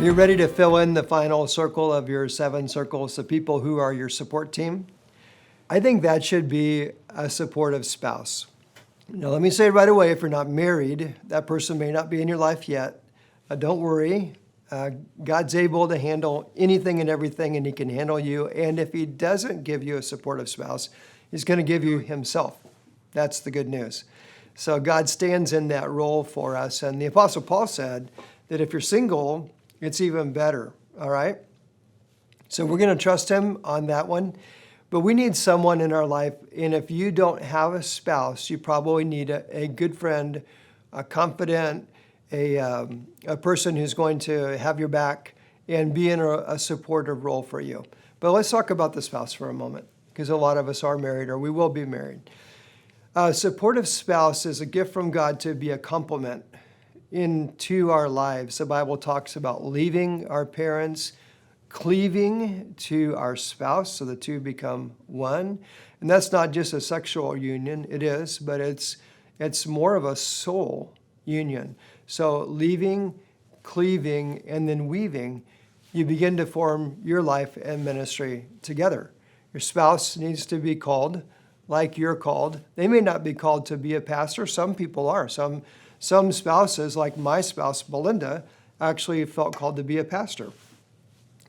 you ready to fill in the final circle of your 7 circles, the people who are your support team? I think that should be a supportive spouse. Now, let me say right away, if you're not married, that person may not be in your life yet. Don't worry. God's able to handle anything and everything, and he can handle you. And if he doesn't give you a supportive spouse, he's going to give you himself. That's the good news. So God stands in that role for us. And the Apostle Paul said that if you're single, it's even better, all right? So we're going to trust him on that one. But we need someone in our life, and if you don't have a spouse, you probably need a good friend, a confidant, a person who's going to have your back and be in a supportive role for you. But let's talk about the spouse for a moment, because a lot of us are married or we will be married. A supportive spouse is a gift from God to be a complement into our lives. The Bible talks about leaving our parents, cleaving to our spouse, so the two become one. And that's not just a sexual union, it is, but it's more of a soul union. So leaving, cleaving, and then weaving, you begin to form your life and ministry together. Your spouse needs to be called like you're called. They may not be called to be a pastor. Some people are. Some spouses, like my spouse, Belinda, actually felt called to be a pastor.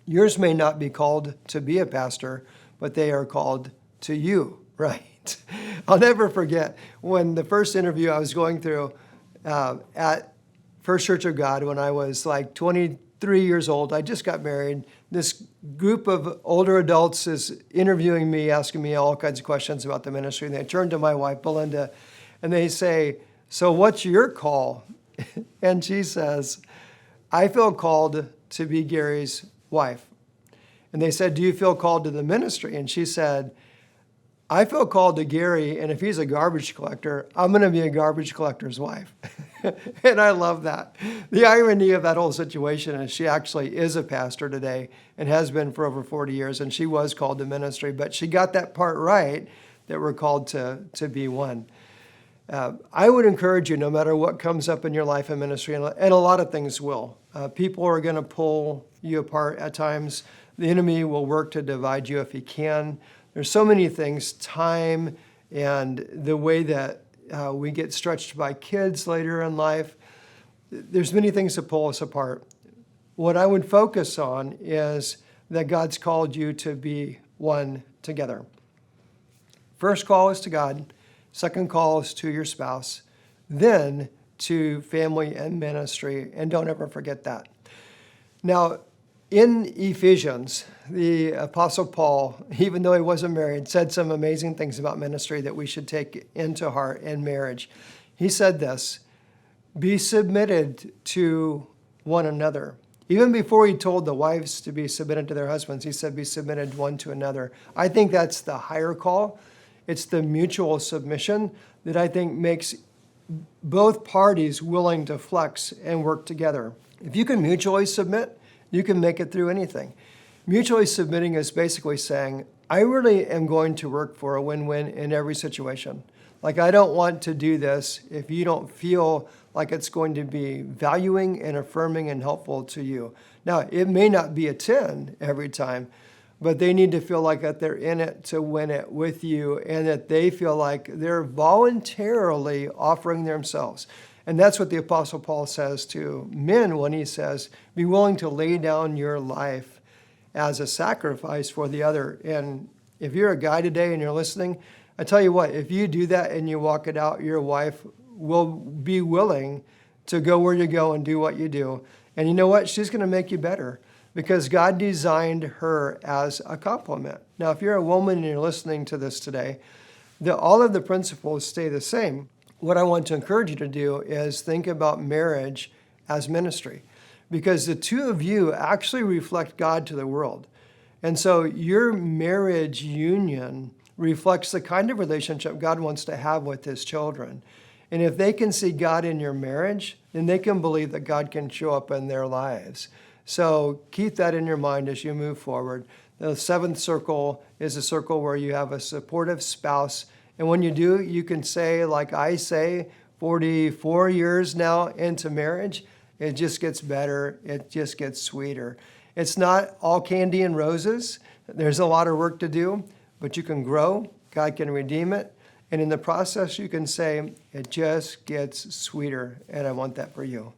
Yours may not be called to be a pastor, but they are called to you, right? I'll never forget when the first interview I was going through at First Church of God when I was like 23 years old. I just got married. This group of older adults is interviewing me, asking me all kinds of questions about the ministry. And they turn to my wife, Belinda, and they say, "So what's your call?" And she says, "I feel called to be Gary's wife." And they said, "Do you feel called to the ministry?" And she said, "I feel called to Gary, and if he's a garbage collector, I'm going to be a garbage collector's wife." And I love that. The irony of that whole situation is she actually is a pastor today and has been for over 40 years, and she was called to ministry, but she got that part right, that we're called to be one. I would encourage you, no matter what comes up in your life and ministry, and a lot of things will. People are going to pull you apart at times. The enemy will work to divide you if he can. There's so many things, time and the way that we get stretched by kids later in life. There's many things that pull us apart. What I would focus on is that God's called you to be one together. First call is to God. Second call is to your spouse. Then to family and ministry. And don't ever forget that. Now, in Ephesians, the Apostle Paul, even though he wasn't married, said some amazing things about ministry that we should take into heart in marriage. He said this, "Be submitted to one another." Even before he told the wives to be submitted to their husbands, he said, "Be submitted one to another." I think that's the higher call. It's the mutual submission that I think makes both parties willing to flex and work together. If you can mutually submit, you can make it through anything. Mutually submitting is basically saying, I really am going to work for a win-win in every situation. Like, I don't want to do this if you don't feel like it's going to be valuing and affirming and helpful to you. Now, it may not be a 10 every time, but they need to feel like that they're in it to win it with you and that they feel like they're voluntarily offering themselves. And that's what the Apostle Paul says to men when he says, be willing to lay down your life as a sacrifice for the other. And if you're a guy today and you're listening, I tell you what, if you do that and you walk it out, your wife will be willing to go where you go and do what you do. And you know what? She's going to make you better because God designed her as a complement. Now, if you're a woman and you're listening to this today, all of the principles stay the same. What I want to encourage you to do is think about marriage as ministry, because the two of you actually reflect God to the world. And so your marriage union reflects the kind of relationship God wants to have with his children. And if they can see God in your marriage, then they can believe that God can show up in their lives. So keep that in your mind as you move forward. The seventh circle is a circle where you have a supportive spouse. And when you do, you can say, like I say, 44 years now into marriage, it just gets better. It just gets sweeter. It's not all candy and roses. There's a lot of work to do, but you can grow. God can redeem it. And in the process, you can say, it just gets sweeter, and I want that for you.